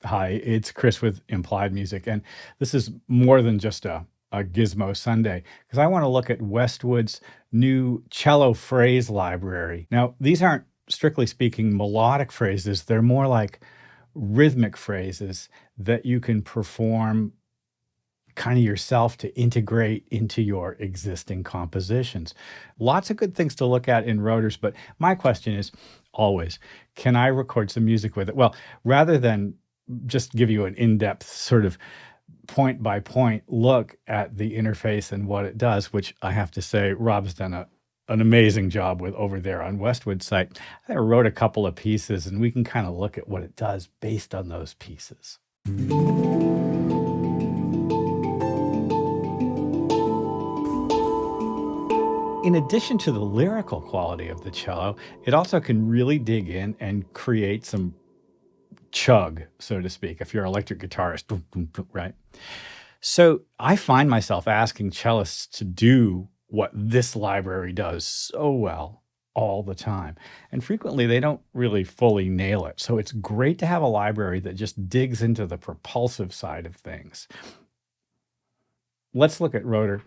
Hi, it's Chris with Implied Music, and this is more than just a Gizmo Sunday because I want to look at Westwood's new cello phrase library. Now, these aren't strictly speaking melodic phrases, they're more like rhythmic phrases that you can perform kind of yourself to integrate into your existing compositions. Lots of good things to look at in rotors, but my question is always, can I record some music with it? Well, rather than just give you an in-depth sort of point by point look at the interface and what it does, which I have to say Rob's done an amazing job with over there on Westwood's site. I wrote a couple of pieces and we can kind of look at what it does based on those pieces. In addition to the lyrical quality of the cello, it also can really dig in and create some chug, so to speak, if you're an electric guitarist, right? So I find myself asking cellists to do what this library does so well all the time. And frequently they don't really fully nail it. So it's great to have a library that just digs into the propulsive side of things. Let's look at rotor.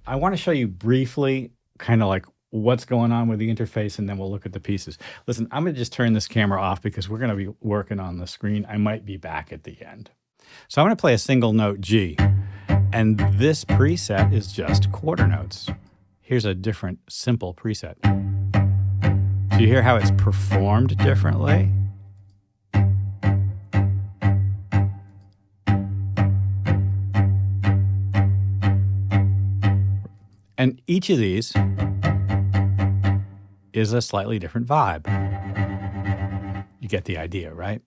I want to show you briefly kind of like what's going on with the interface, and then we'll look at the pieces. Listen, I'm going to just turn this camera off because we're going to be working on the screen. I might be back at the end. So I'm going to play a single note G, and this preset is just quarter notes. Here's a different simple preset. Do you hear how it's performed differently? And each of these is a slightly different vibe. You get the idea, right?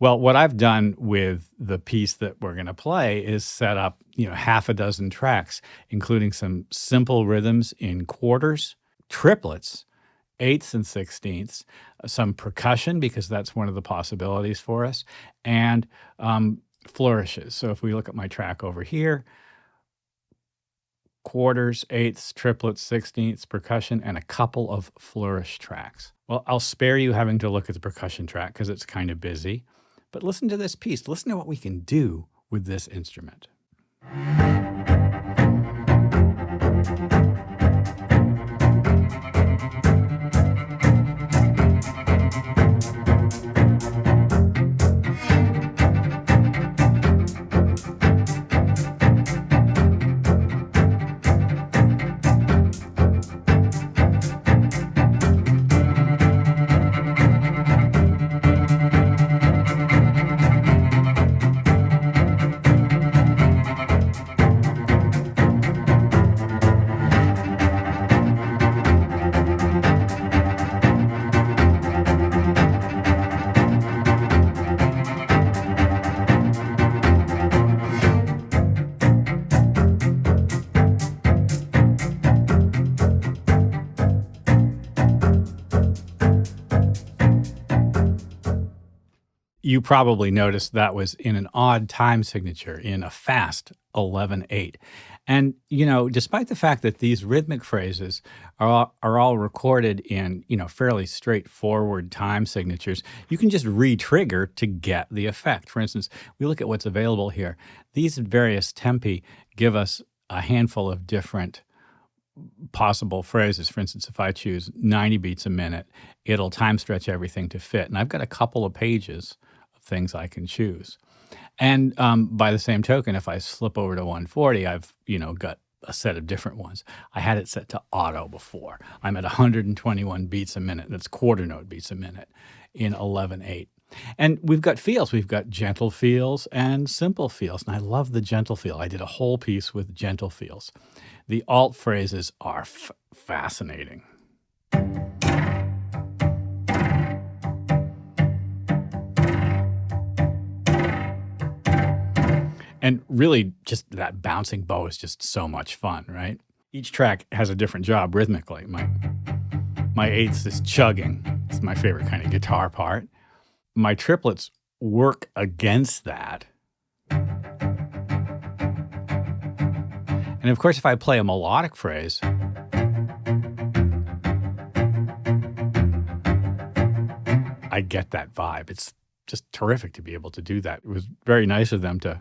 Well, what I've done with the piece that we're going to play is set up, half a dozen tracks, including some simple rhythms in quarters, triplets, eighths and sixteenths, some percussion, because that's one of the possibilities for us, and flourishes. So if we look at my track over here, quarters, eighths, triplets, sixteenths, percussion, and a couple of flourish tracks. Well, I'll spare you having to look at the percussion track because it's kind of busy, but listen to this piece. Listen to what we can do with this instrument. You probably noticed that was in an odd time signature, in a fast 11/8. And, despite the fact that these rhythmic phrases are all recorded in, fairly straightforward time signatures, you can just re-trigger to get the effect. For instance, we look at what's available here. These various tempi give us a handful of different possible phrases. For instance, if I choose 90 beats a minute, it'll time stretch everything to fit. And I've got a couple of pages things I can choose. And by the same token, if I slip over to 140, I've, got a set of different ones. I had it set to auto before. I'm at 121 beats a minute. That's quarter note beats a minute in 11/8. And we've got feels. We've got gentle feels and simple feels. And I love the gentle feel. I did a whole piece with gentle feels. The alt phrases are fascinating. And really, just that bouncing bow is just so much fun, right? Each track has a different job rhythmically. My eighths is chugging. It's my favorite kind of guitar part. My triplets work against that. And of course, if I play a melodic phrase, I get that vibe. It's just terrific to be able to do that. It was very nice of them to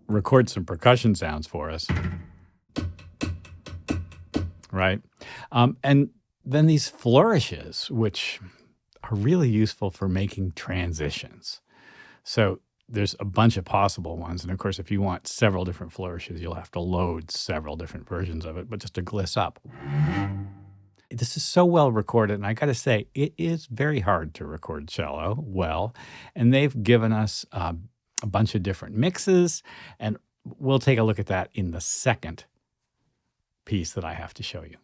record some percussion sounds for us, right? And then these flourishes, which are really useful for making transitions. So there's a bunch of possible ones. And of course, if you want several different flourishes, you'll have to load several different versions of it. But just to gliss up, this is so well recorded. And I got to say, it is very hard to record cello well. And they've given us a bunch of different mixes. And we'll take a look at that in the second piece that I have to show you.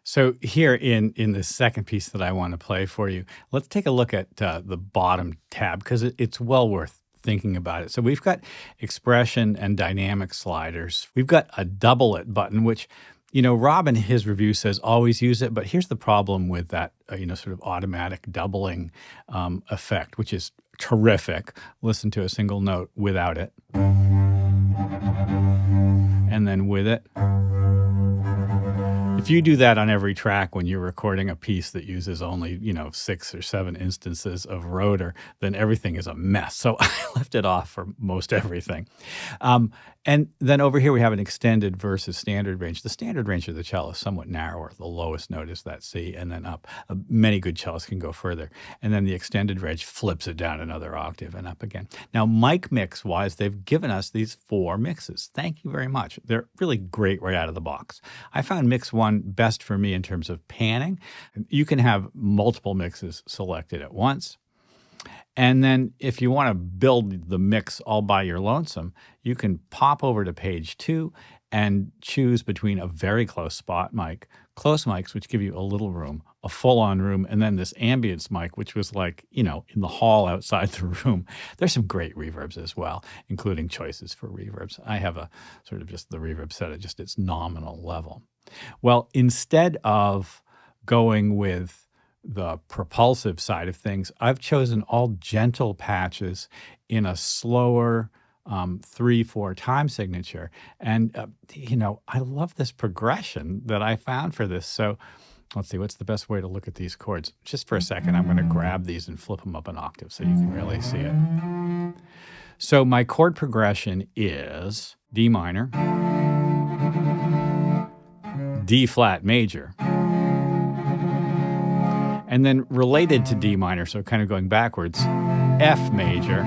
So here in the second piece that I want to play for you, let's take a look at the bottom tab, because it's well worth thinking about it. So we've got expression and dynamic sliders. We've got a double it button, which, Rob in his review says always use it. But here's the problem with that, sort of automatic doubling effect, which is terrific. Listen to a single note without it. And then with it. If you do that on every track when you're recording a piece that uses only, 6 or 7 instances of rotor, then everything is a mess. So I left it off for most everything. And then over here we have an extended versus standard range. The standard range of the cello is somewhat narrower. The lowest note is that C and then up. Many good cellists can go further. And then the extended range flips it down another octave and up again. Now, mic mix-wise, they've given us these 4 mixes. Thank you very much. They're really great right out of the box. I found mix 1 best for me in terms of panning. You can have multiple mixes selected at once. And then if you want to build the mix all by your lonesome, you can pop over to page 2 and choose between a very close spot mic, close mics, which give you a little room, a full-on room, and then this ambience mic, which was like, in the hall outside the room. There's some great reverbs as well, including choices for reverbs. I have a sort of just the reverb set at just its nominal level. Well, instead of going with the propulsive side of things, I've chosen all gentle patches in a slower 3/4 time signature. And, I love this progression that I found for this. So let's see, what's the best way to look at these chords? Just for a second, I'm going to grab these and flip them up an octave so you can really see it. So my chord progression is D minor, D flat major, and then related to D minor, so kind of going backwards, F major.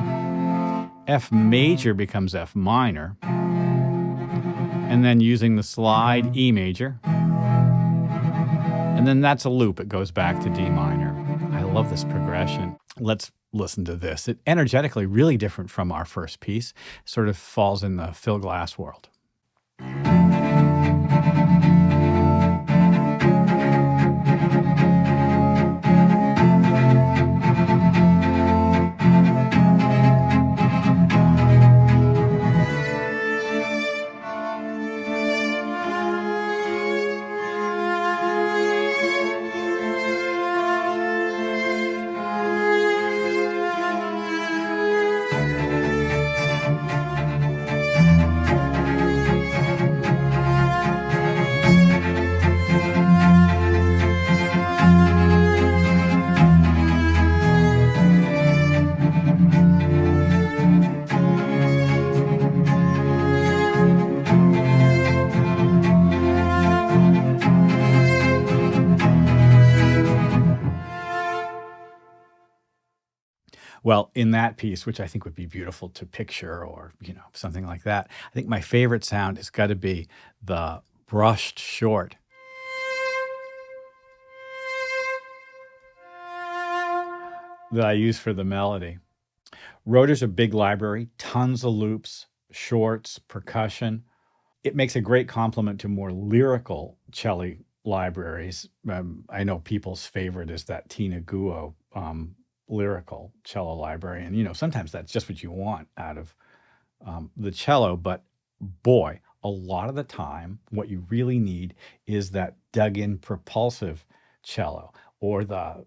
F major becomes F minor. And then using the slide, E major. And then that's a loop. It goes back to D minor. I love this progression. Let's listen to this. It energetically really different from our first piece. Sort of falls in the Phil Glass world. Well, in that piece, which I think would be beautiful to picture or, something like that, I think my favorite sound has got to be the brushed short. That I use for the melody. Rotor's a big library, tons of loops, shorts, percussion. It makes a great complement to more lyrical cello libraries. I know people's favorite is that Tina Guo lyrical cello library. And, sometimes that's just what you want out of the cello. But boy, a lot of the time, what you really need is that dug-in propulsive cello, or the,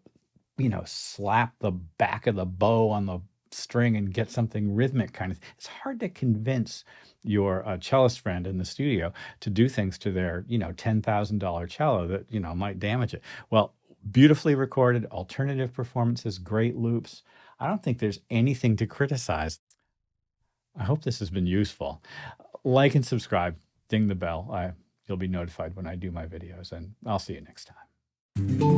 slap the back of the bow on the string and get something rhythmic kind of. It's hard to convince your cellist friend in the studio to do things to their, $10,000 cello that, might damage it. Well, beautifully recorded, alternative performances, great loops. I don't think there's anything to criticize. I hope this has been useful. Like and subscribe, ding the bell. You'll be notified when I do my videos, and I'll see you next time.